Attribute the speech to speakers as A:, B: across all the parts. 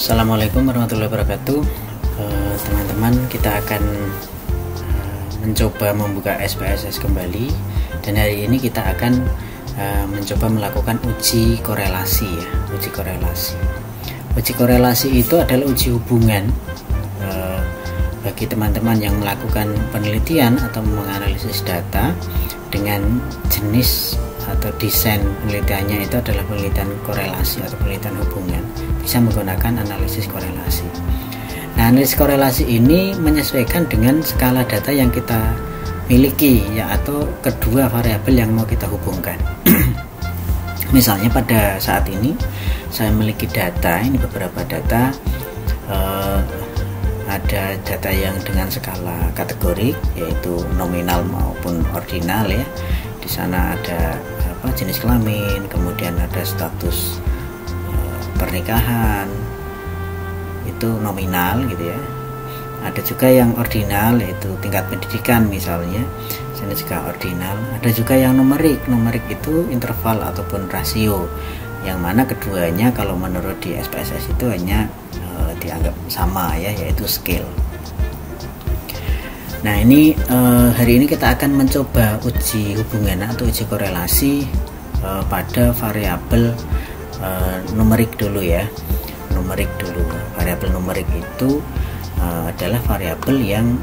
A: Assalamualaikum warahmatullahi wabarakatuh. Teman-teman, kita akan mencoba membuka SPSS kembali, dan hari ini kita akan mencoba melakukan uji korelasi ya. Uji korelasi itu adalah uji hubungan bagi teman-teman yang melakukan penelitian atau menganalisis data dengan jenis atau desain penelitiannya itu adalah penelitian korelasi atau penelitian hubungan, bisa menggunakan analisis korelasi. Nah, analisis korelasi ini menyesuaikan dengan skala data yang kita miliki ya, atau kedua variabel yang mau kita hubungkan. Misalnya pada saat ini saya memiliki data, ini beberapa data, ada data yang dengan skala kategorik yaitu nominal maupun ordinal ya. Di sana ada jenis kelamin, kemudian ada status pernikahan, itu nominal gitu ya. Ada juga yang ordinal yaitu tingkat pendidikan misalnya, sini juga ordinal. Ada juga yang numerik itu interval ataupun rasio, yang mana keduanya kalau menurut di SPSS itu hanya dianggap sama ya, yaitu scale. Nah, ini hari ini kita akan mencoba uji hubungan atau uji korelasi pada variabel numerik dulu ya. Variabel numerik itu adalah variabel yang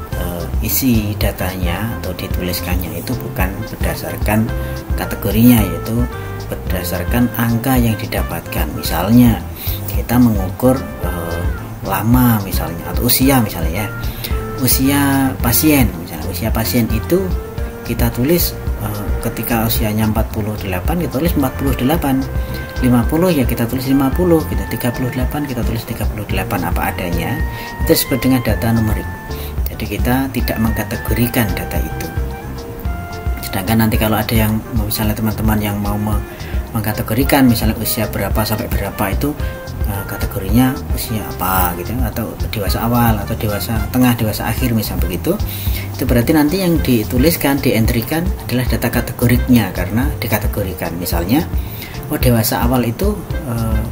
A: isi datanya atau dituliskannya itu bukan berdasarkan kategorinya, yaitu berdasarkan angka yang didapatkan. Misalnya kita mengukur lama misalnya, atau usia misalnya ya. Usia pasien, misalnya usia pasien itu kita tulis ketika usianya 48 kita tulis 48, 50 ya kita tulis 50 gitu, 38 kita tulis 38 apa adanya. Itu disebut dengan data numerik. Jadi kita tidak mengkategorikan data itu. Sedangkan nanti kalau ada yang misalnya teman-teman yang mau mengkategorikan misalnya usia berapa sampai berapa, itu kategorinya usia apa gitu, atau dewasa awal atau dewasa tengah, dewasa akhir misalnya begitu. Itu berarti nanti yang dituliskan, dientrikan adalah data kategoriknya karena dikategorikan. Misalnya dewasa awal itu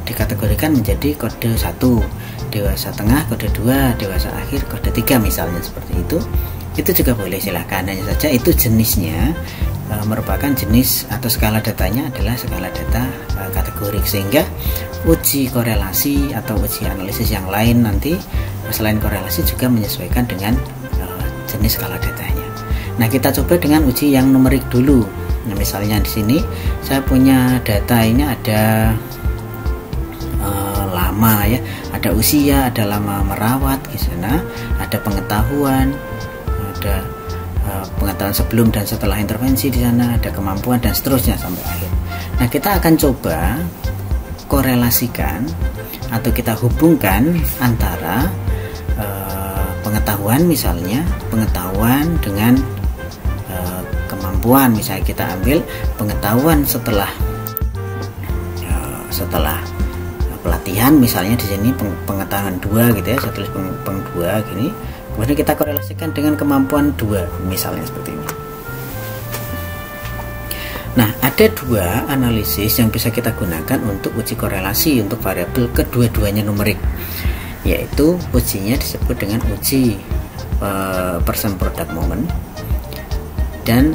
A: dikategorikan menjadi kode 1, dewasa tengah kode 2, dewasa akhir kode 3 misalnya seperti itu. Itu juga boleh, silahkan. Hanya saja itu jenisnya merupakan jenis atau skala datanya adalah skala data kategorik, sehingga uji korelasi atau uji analisis yang lain nanti selain korelasi juga menyesuaikan dengan jenis skala datanya. Nah, kita coba dengan uji yang numerik dulu. Nah, misalnya di sini saya punya data, ini ada lama ya, ada usia, ada lama merawat di sana, ada pengetahuan, ada pengetahuan sebelum dan setelah intervensi di sana, ada kemampuan dan seterusnya sampai akhir. Nah, kita akan coba korelasikan atau kita hubungkan antara pengetahuan, misalnya pengetahuan dengan kemampuan. Misalnya kita ambil pengetahuan setelah pelatihan, misalnya di sini pengetahuan 2 gitu ya, saya tulis peng 2 gini. Kemudian kita korelasikan dengan kemampuan 2 misalnya seperti ini. Nah, ada dua analisis yang bisa kita gunakan untuk uji korelasi untuk variabel kedua-duanya numerik, yaitu ujinya disebut dengan uji person product moment dan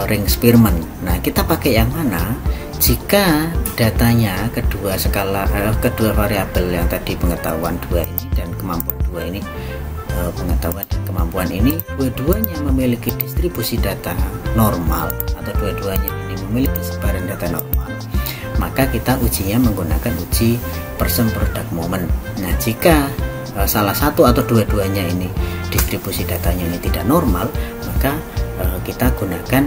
A: ring Spearman. Nah, kita pakai yang mana? Jika datanya kedua variabel yang tadi pengetahuan 2 ini dan kemampuan 2 ini, pengetahuan dan kemampuan ini dua-duanya memiliki distribusi data normal atau dua-duanya ini memiliki sebaran data normal, maka kita ujinya menggunakan uji person product moment. Nah, jika salah satu atau dua-duanya ini distribusi datanya ini tidak normal, maka kita gunakan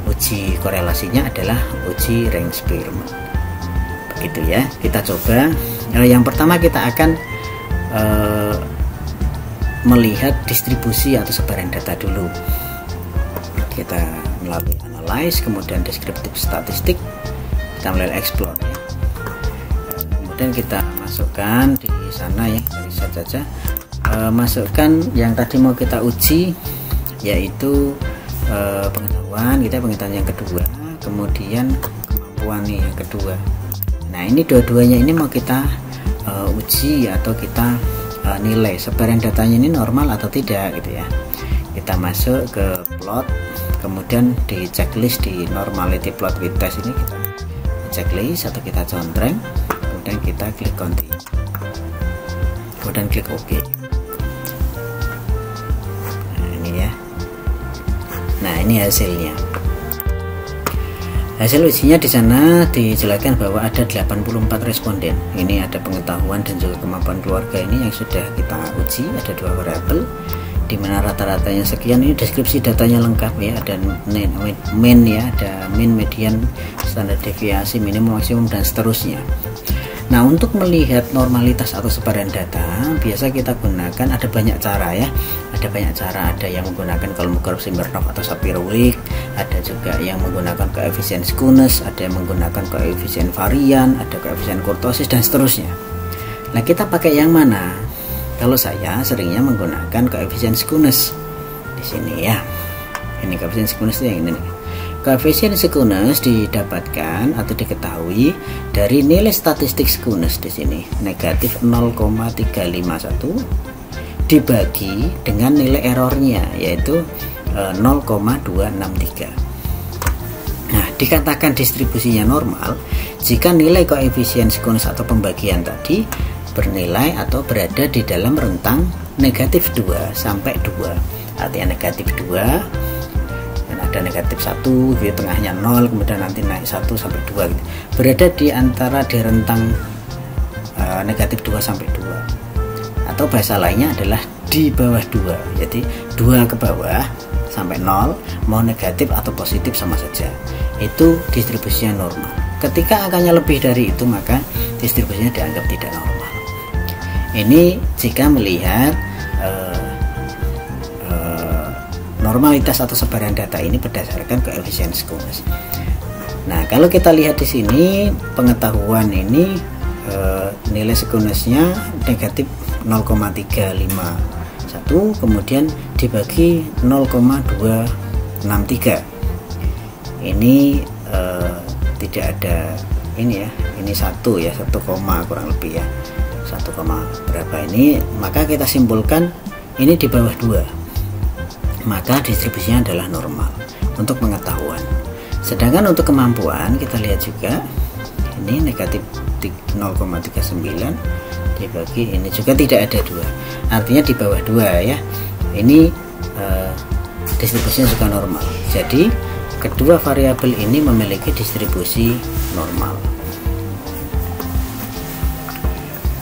A: uji korelasinya adalah uji ring Spearman. Begitu ya. Kita coba. Yang pertama kita akan melihat distribusi atau sebaran data dulu. Kita melalui analyze, kemudian descriptive statistik, kita melalui explore ya. Kemudian kita masukkan di sana ya, bisa saja masukkan yang tadi mau kita uji, yaitu pengetahuan, pengetahuan yang kedua, kemudian kemampuan nih yang kedua. Nah, ini dua-duanya ini mau kita uji atau kita nilai sebaran datanya ini normal atau tidak gitu ya. Kita masuk ke plot, kemudian di checklist di normality plot with test ini kita checklist atau kita contreng, kemudian kita klik continue, kemudian klik OK. Nah ini ya, nah ini hasilnya. Hasil ujinya di sana dijelaskan bahwa ada 84 responden. Ini ada pengetahuan dan juga kemampuan keluarga ini yang sudah kita uji. Ada 2 variabel, di mana rata-ratanya sekian. Ini deskripsi datanya lengkap ya. Ada mean ya, ada mean, median, standar deviasi, minimum, maksimum dan seterusnya. Nah, untuk melihat normalitas atau sebaran data, biasa kita gunakan ada banyak cara ya. Ada banyak cara, ada yang menggunakan Kolmogorov-Smirnov atau Sapir-Whorst, ada juga yang menggunakan koefisien Skewness, ada yang menggunakan koefisien varian, ada koefisien kurtosis dan seterusnya. Nah, kita pakai yang mana? Kalau saya seringnya menggunakan koefisien Skewness di sini ya. Ini koefisien Skewness yang ini nih. Koefisien Skewness didapatkan atau diketahui dari nilai statistik Skewness di sini, negatif 0,351 dibagi dengan nilai errornya yaitu 0,263. Nah, dikatakan distribusinya normal jika nilai koefisien Skewness atau pembagian tadi bernilai atau berada di dalam rentang negatif 2 sampai 2. Artinya negatif 2 dan ada negatif 1 gitu, tengahnya 0, kemudian nanti naik 1 sampai 2 gitu. Berada di antara di rentang negatif 2 sampai 2. Atau bahasa lainnya adalah di bawah 2. Jadi 2 ke bawah sampai 0, mau negatif atau positif sama saja. Itu distribusinya normal. Ketika angkanya lebih dari itu, maka distribusinya dianggap tidak normal. Ini jika melihat normalitas atau sebaran data ini berdasarkan koefisien Skewness. Nah, kalau kita lihat di sini pengetahuan ini nilai Skewness-nya negatif 0,351, kemudian dibagi 0,263. Ini tidak ada ini ya, ini 1 ya, 1, kurang lebih ya, 1, berapa ini, maka kita simpulkan ini di bawah 2. Maka distribusinya adalah normal untuk pengetahuan. Sedangkan untuk kemampuan kita lihat juga ini negatif 0,39 dibagi ini juga tidak ada 2, artinya di bawah 2 ya. Ini distribusinya juga normal. Jadi kedua variabel ini memiliki distribusi normal.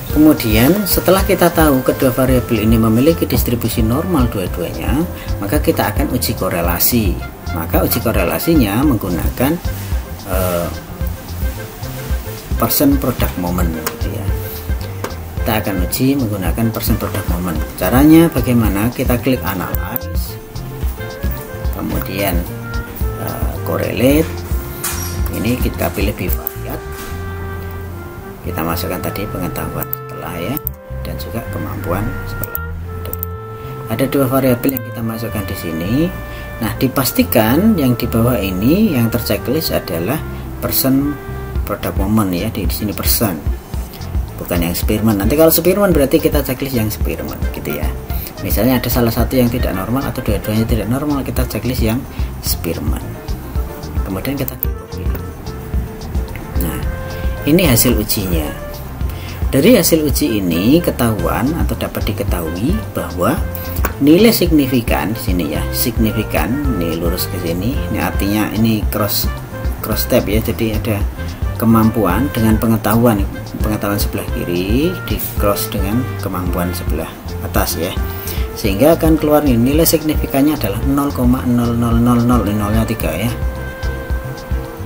A: Kemudian setelah kita tahu kedua variabel ini memiliki distribusi normal dua-duanya, maka kita akan uji korelasi. Maka uji korelasinya menggunakan percent product moment gitu ya. Kita akan uji menggunakan percent product moment. Caranya bagaimana? Kita klik analyze, kemudian correlate. Ini kita pilih bivariate. Kita masukkan tadi pengetahuan ya, dan juga kemampuan sekolah. Ada 2 variabel yang kita masukkan di sini. Nah, dipastikan yang di bawah ini yang terchecklist adalah percent product moment ya, di sini persen, bukan yang Spearman. Nanti kalau Spearman berarti kita checklist yang Spearman gitu ya. Misalnya ada salah satu yang tidak normal atau dua-duanya tidak normal, kita checklist yang Spearman. Kemudian kita pilih. Nah, ini hasil ujinya. Dari hasil uji ini ketahuan atau dapat diketahui bahwa nilai signifikan di sini ya, signifikan ini lurus ke sini. Ini artinya ini cross step ya. Jadi ada kemampuan dengan pengetahuan sebelah kiri di cross dengan kemampuan sebelah atas ya. Sehingga akan keluar nih, nilai signifikannya adalah 0,0000, nolnya 3 ya.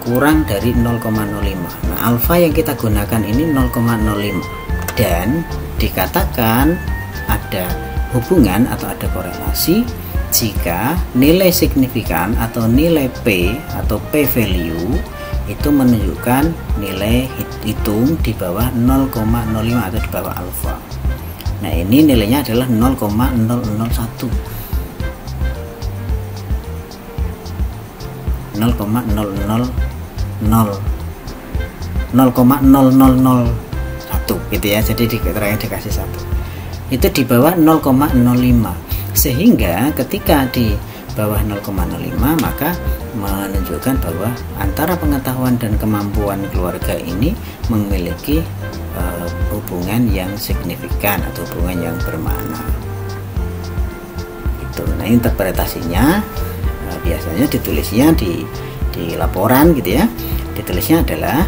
A: Kurang dari 0,05. Nah, alfa yang kita gunakan ini 0,05 dan dikatakan ada hubungan atau ada korelasi jika nilai signifikan atau nilai P atau P value itu menunjukkan nilai hitung di bawah 0,05 atau di bawah alfa. Nah, ini nilainya adalah 0,001. 0,0001 gitu ya. Jadi di keterangan dikasih 1 itu di bawah 0,05, sehingga ketika di bawah 0,05 maka menunjukkan bahwa antara pengetahuan dan kemampuan keluarga ini memiliki hubungan yang signifikan atau hubungan yang bermakna. Itu. Nah, interpretasinya biasanya ditulisnya di laporan gitu ya. Ditulisnya adalah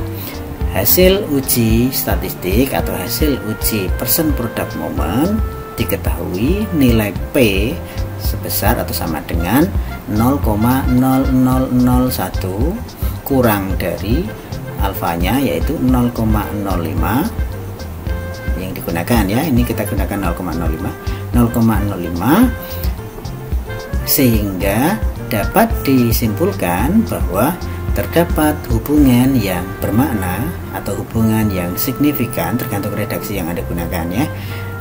A: hasil uji statistik atau hasil uji person product moment diketahui nilai P sebesar atau sama dengan 0,0001 kurang dari alfanya yaitu 0,05 yang digunakan ya. Ini kita gunakan 0,05 sehingga dapat disimpulkan bahwa terdapat hubungan yang bermakna atau hubungan yang signifikan, tergantung redaksi yang Anda gunakan ya.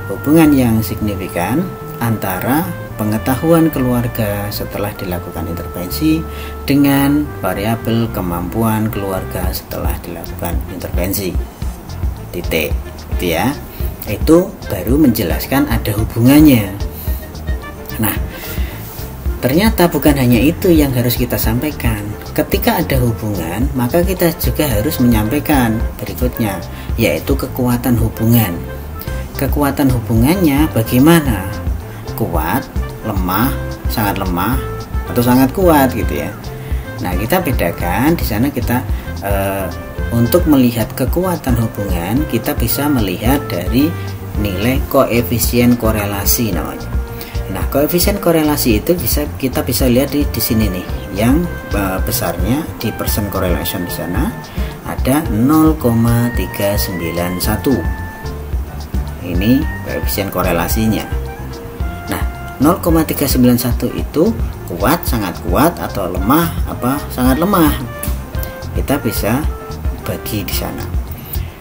A: Hubungan yang signifikan antara pengetahuan keluarga setelah dilakukan intervensi dengan variabel kemampuan keluarga setelah dilakukan intervensi. Titik. Gitu ya. Itu baru menjelaskan ada hubungannya. Nah, ternyata bukan hanya itu yang harus kita sampaikan. Ketika ada hubungan, maka kita juga harus menyampaikan berikutnya, yaitu kekuatan hubungan. Kekuatan hubungannya bagaimana? Kuat, lemah, sangat lemah, atau sangat kuat gitu ya. Nah, kita bedakan di sana kita untuk melihat kekuatan hubungan, kita bisa melihat dari nilai koefisien korelasi namanya. Nah, koefisien korelasi itu kita bisa lihat di sini nih, yang besarnya di percent correlation di sana ada 0,391. Ini koefisien korelasinya. Nah, 0,391 itu kuat, sangat kuat, atau lemah, sangat lemah. Kita bisa bagi di sana.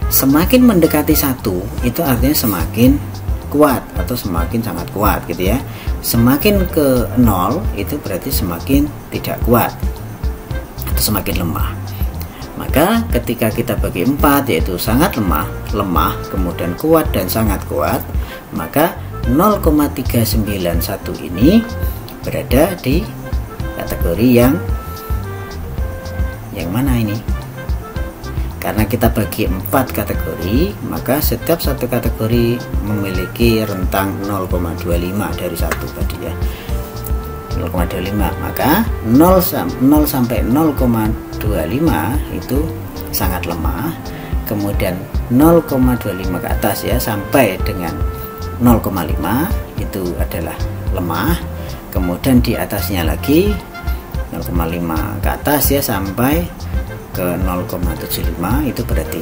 A: Semakin mendekati 1 itu artinya semakin kuat atau semakin sangat kuat gitu ya. Semakin ke 0 itu berarti semakin tidak kuat atau semakin lemah. Maka ketika kita bagi 4 yaitu sangat lemah, kemudian kuat dan sangat kuat, maka 0,391 ini berada di kategori yang mana ini? Karena kita bagi 4 kategori, maka setiap satu kategori memiliki rentang 0,25 dari 1 tadi ya. 0,25, maka 0 sampai 0,25 itu sangat lemah. Kemudian 0,25 ke atas ya sampai dengan 0,5 itu adalah lemah. Kemudian di atasnya lagi 0,5 ke atas ya sampai ke 0,75 itu berarti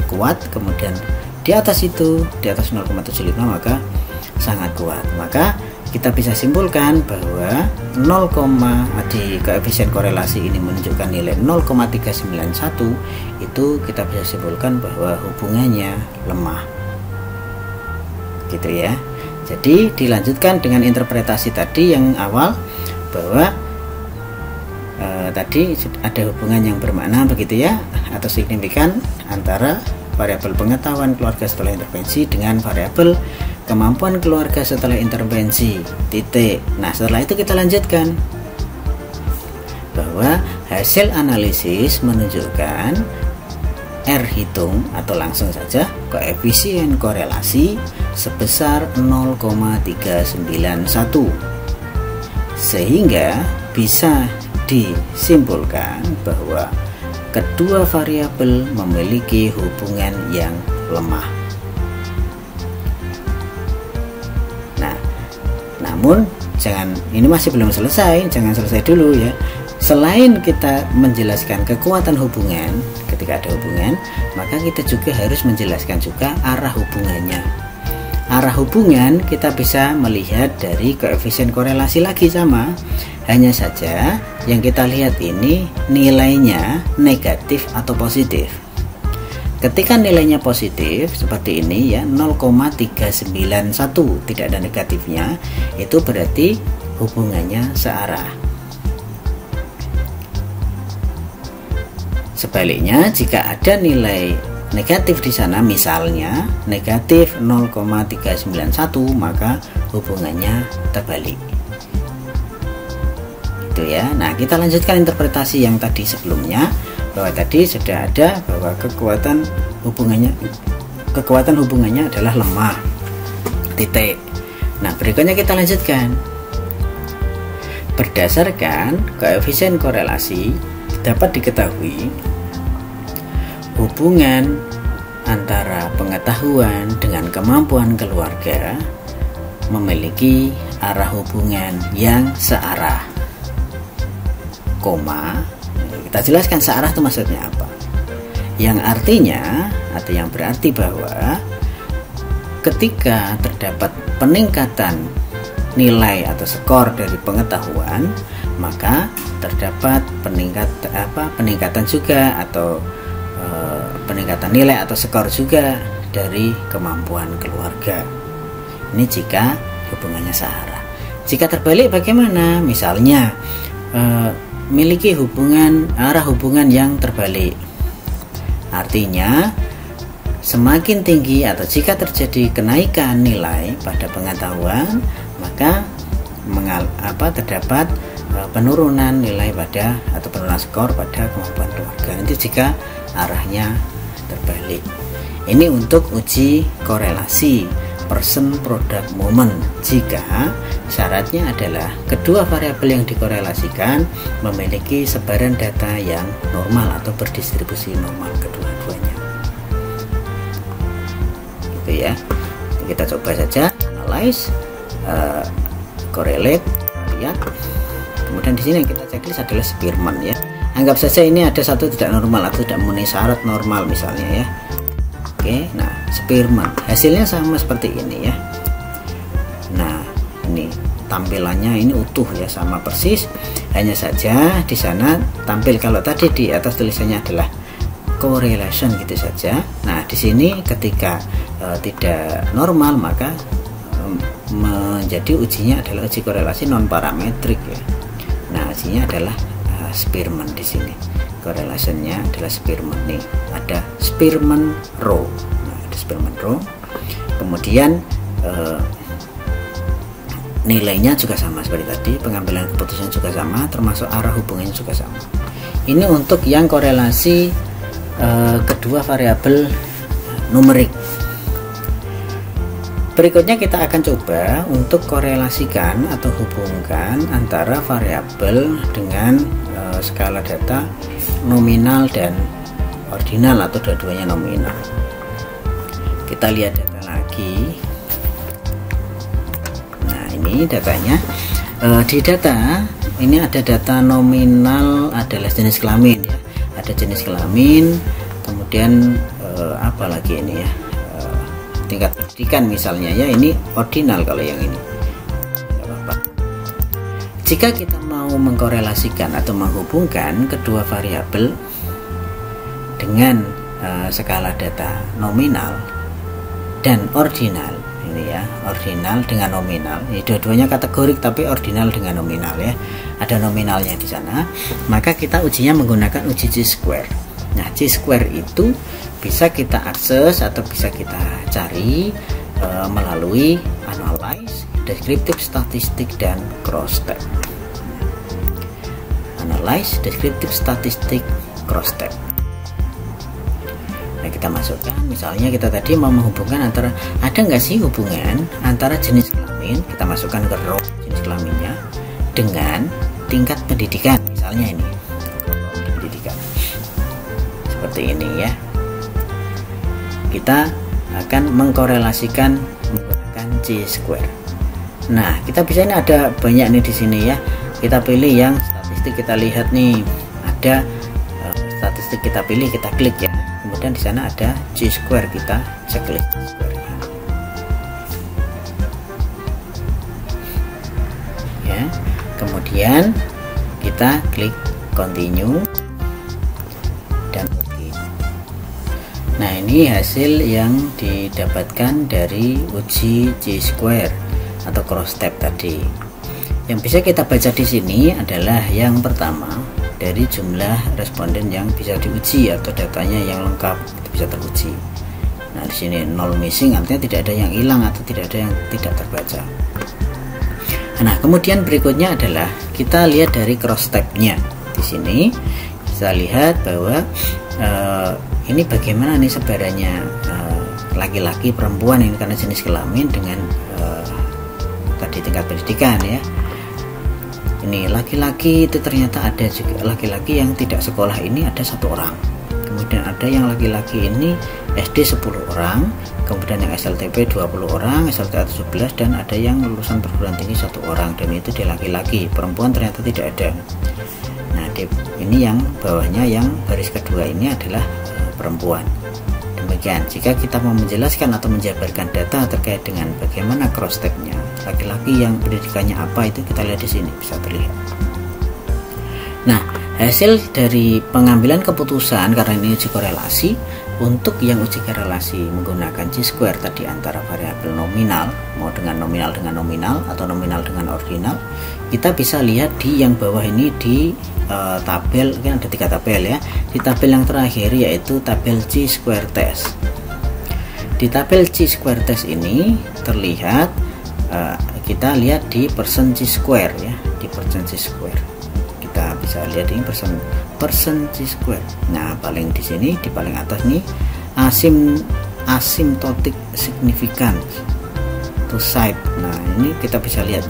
A: kuat. Kemudian di atas itu, di atas 0,75 maka sangat kuat. Maka kita bisa simpulkan bahwa di koefisien korelasi ini menunjukkan nilai 0,391 itu kita bisa simpulkan bahwa hubungannya lemah. Gitu ya. Jadi dilanjutkan dengan interpretasi tadi yang awal bahwa tadi ada hubungan yang bermakna begitu ya atau signifikan antara variabel pengetahuan keluarga setelah intervensi dengan variabel kemampuan keluarga setelah intervensi. Titik. Nah, setelah itu kita lanjutkan bahwa hasil analisis menunjukkan R hitung atau langsung saja koefisien korelasi sebesar 0,391 sehingga bisa disimpulkan bahwa kedua variabel memiliki hubungan yang lemah. Nah, namun ini masih belum selesai, jangan selesai dulu ya. Selain kita menjelaskan kekuatan hubungan, ketika ada hubungan, maka kita juga harus menjelaskan juga arah hubungannya. Arah hubungan kita bisa melihat dari koefisien korelasi lagi sama. Hanya saja yang kita lihat ini nilainya negatif atau positif. Ketika nilainya positif seperti ini ya 0,391 tidak ada negatifnya, itu berarti hubungannya searah. Sebaliknya jika ada nilai negatif di sana, misalnya negatif 0,391, maka hubungannya terbalik. Itu ya. Nah, kita lanjutkan interpretasi yang tadi sebelumnya, bahwa tadi sudah ada bahwa kekuatan hubungannya adalah lemah. Titik. Nah, berikutnya kita lanjutkan. Berdasarkan koefisien korelasi dapat diketahui hubungan antara pengetahuan dengan kemampuan keluarga memiliki arah hubungan yang searah. Kita jelaskan searah itu maksudnya apa. Yang artinya atau yang berarti bahwa ketika terdapat peningkatan nilai atau skor dari pengetahuan, maka terdapat peningkatan juga atau peningkatan nilai atau skor juga dari kemampuan keluarga. Ini jika hubungannya searah. Jika terbalik bagaimana? Misalnya miliki arah hubungan yang terbalik. Artinya semakin tinggi atau jika terjadi kenaikan nilai pada pengetahuan, maka terdapat penurunan nilai pada atau penurunan skor pada kemampuan keluarga. Nanti jika arahnya terbalik. Ini untuk uji korelasi person product moment jika syaratnya adalah kedua variabel yang dikorelasikan memiliki sebaran data yang normal atau berdistribusi normal kedua-duanya. Gitu ya. Kita coba saja analyze, correlate, lihat. Kemudian di sini yang kita checklist adalah Spearman ya. Anggap saja ini ada satu tidak normal atau tidak memenuhi syarat normal misalnya ya. Oke, nah Spearman hasilnya sama seperti ini ya. Nah, ini tampilannya ini utuh ya, sama persis. Hanya saja di sana tampil, kalau tadi di atas tulisannya adalah correlation gitu saja. Nah, di sini ketika tidak normal maka menjadi ujinya adalah uji korelasi non parametrik ya. Nah, ujinya adalah Spearman di sini. Correlationnya adalah Spearman nih. Ada Spearman row. Nah, ada Spearman row. Kemudian nilainya juga sama seperti tadi, pengambilan keputusan juga sama, termasuk arah hubungannya juga sama. Ini untuk yang korelasi kedua variabel numerik. Berikutnya kita akan coba untuk korelasikan atau hubungkan antara variabel dengan skala data nominal dan ordinal atau dua-duanya nominal. Kita lihat data lagi. Nah, ini datanya. Di data ini ada data nominal adalah jenis kelamin ya. Ada jenis kelamin, kemudian apa lagi ini ya? Tingkat pendidikan misalnya ya. Ini ordinal kalau yang ini. Tidak apa-apa. Jika kita mau mengkorelasikan atau menghubungkan kedua variabel dengan skala data nominal dan ordinal, ini ya, ordinal dengan nominal. Ini dua-duanya kategorik tapi ordinal dengan nominal ya. Ada nominalnya di sana. Maka kita ujinya menggunakan uji chi-square. Nah, chi-square itu bisa kita akses atau bisa kita cari melalui analyze, deskriptif statistik, dan cross-tab. Analyze, deskriptif statistik, cross-tab. Nah, kita masukkan, misalnya kita tadi mau menghubungkan antara, ada nggak sih hubungan antara jenis kelamin, kita masukkan ke row jenis kelaminnya dengan tingkat pendidikan, misalnya ini pendidikan seperti ini ya. Kita akan mengkorelasikan menggunakan chi-square. Nah, kita bisa, ini ada banyak nih di sini ya. Kita pilih yang statistik, kita lihat nih ada statistik, kita pilih, kita klik ya. Kemudian di sana ada chi-square, kita checklist chi-square-nya. Ya. Kemudian kita klik continue dan OK. Nah, ini hasil yang didapatkan dari uji chi-square atau cross-tab tadi. Yang bisa kita baca di sini adalah yang pertama, dari jumlah responden yang bisa diuji atau datanya yang lengkap, bisa bisa teruji. Nah, di sini 0 missing artinya tidak ada yang hilang atau tidak ada yang tidak terbaca. Nah, kemudian berikutnya adalah kita lihat dari cross tab-nya. Di sini bisa lihat bahwa ini bagaimana nih sebarannya laki-laki perempuan ini karena jenis kelamin dengan tadi tingkat pendidikan ya. Ini laki-laki itu ternyata ada juga laki-laki yang tidak sekolah ini ada 1 orang. Kemudian ada yang laki-laki ini SD 10 orang, kemudian yang SLTP 20 orang, SLTA 17, dan ada yang lulusan perguruan tinggi 1 orang, dan itu dia laki-laki. Perempuan ternyata tidak ada. Nah, ini yang bawahnya yang baris kedua ini adalah perempuan. Demikian, jika kita mau menjelaskan atau menjabarkan data terkait dengan bagaimana cross tab-nya, laki-laki yang pendidikannya apa itu kita lihat di sini bisa terlihat. Nah, hasil dari pengambilan keputusan karena ini uji korelasi, untuk yang uji korelasi menggunakan chi-square tadi antara variabel nominal, mau dengan nominal atau nominal dengan ordinal, kita bisa lihat di yang bawah ini di tabel, kan ada 3 tabel ya. Di tabel yang terakhir yaitu tabel chi-square test. Di tabel chi-square test ini terlihat kita lihat di persen chi-square ya, di persen chi-square. Kita bisa lihat ini persen chi-square. Nah, paling di sini di paling atas nih asymptotic significance to site. Nah, ini kita bisa lihat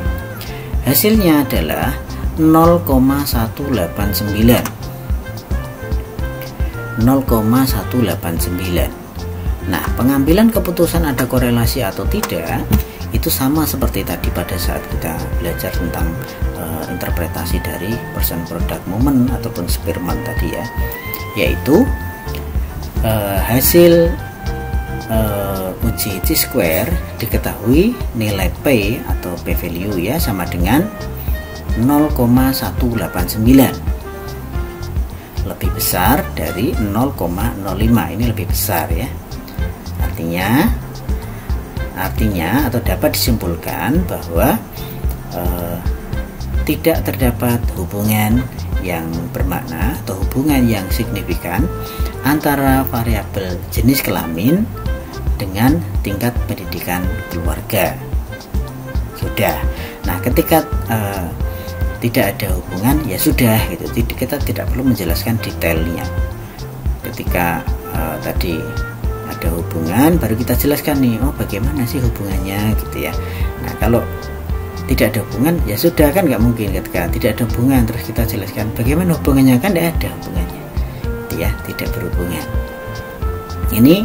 A: hasilnya adalah 0,189. 0,189. Nah, pengambilan keputusan ada korelasi atau tidak itu sama seperti tadi pada saat kita belajar tentang interpretasi dari persen product moment ataupun Spearman tadi ya, yaitu hasil uji chi-square diketahui nilai P atau P value ya sama dengan 0,189, lebih besar dari 0,05. Ini lebih besar ya, artinya atau dapat disimpulkan bahwa tidak terdapat hubungan yang bermakna atau hubungan yang signifikan antara variabel jenis kelamin dengan tingkat pendidikan keluarga. Sudah. Nah, ketika tidak ada hubungan ya sudah gitu, kita tidak perlu menjelaskan detailnya. Ketika tadi ada hubungan baru kita jelaskan nih, oh bagaimana sih hubungannya gitu ya. Nah, kalau tidak ada hubungan ya sudah, kan nggak mungkin ketika tidak ada hubungan terus kita jelaskan bagaimana hubungannya, kan tidak ada hubungannya gitu ya, tidak berhubungan. Ini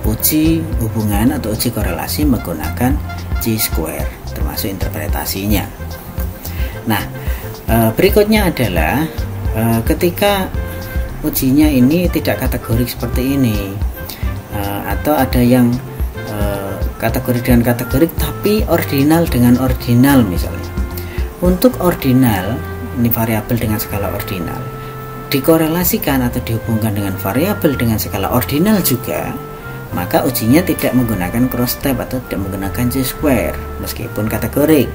A: uji hubungan atau uji korelasi menggunakan chi-square termasuk interpretasinya. Nah, berikutnya adalah ketika ujinya ini tidak kategorik seperti ini, atau ada yang kategori dengan kategorik tapi ordinal dengan ordinal misalnya. Untuk ordinal, ini variabel dengan skala ordinal, dikorelasikan atau dihubungkan dengan variabel dengan skala ordinal juga, maka ujinya tidak menggunakan cross tab atau tidak menggunakan chi-square meskipun kategorik,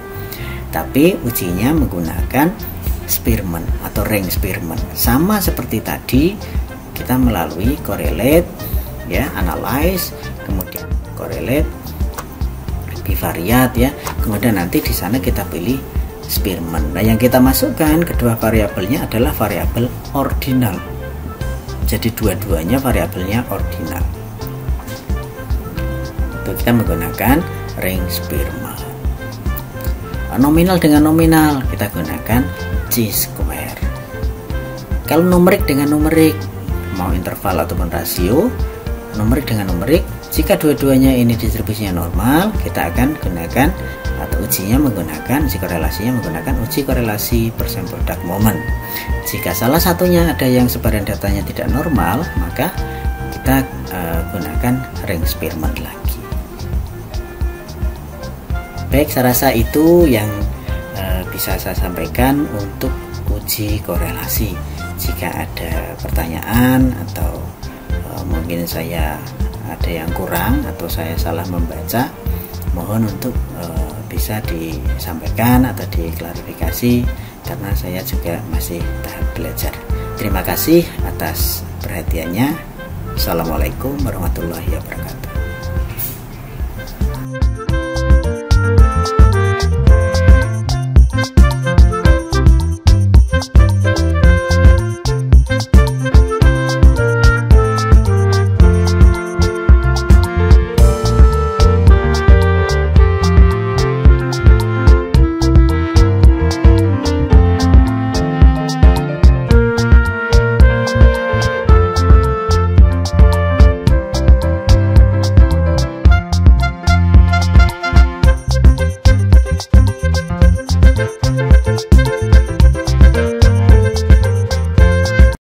A: tapi ujinya menggunakan Spearman atau rank Spearman. Sama seperti tadi kita melalui correlate ya, analyze, kemudian correlate, bivariate ya, kemudian nanti di sana kita pilih Spearman. Nah, yang kita masukkan kedua variabelnya adalah variabel ordinal. Jadi dua-duanya variabelnya ordinal. Itu kita menggunakan rank Spearman. Nominal dengan nominal kita gunakan chi-square. Kalau numerik dengan numerik, mau interval ataupun rasio, numerik dengan numerik, jika dua-duanya ini distribusinya normal, kita akan gunakan atau ujinya menggunakan uji korelasinya menggunakan uji korelasi persen product moment. Jika salah satunya ada yang sebaran datanya tidak normal, maka kita gunakan rank Spearman lagi. Baik, saya rasa itu yang bisa saya sampaikan untuk uji korelasi. Jika ada pertanyaan atau mungkin saya ada yang kurang atau saya salah membaca, mohon untuk bisa disampaikan atau diklarifikasi karena saya juga masih tahap belajar. Terima kasih atas perhatiannya. Assalamualaikum warahmatullahi wabarakatuh.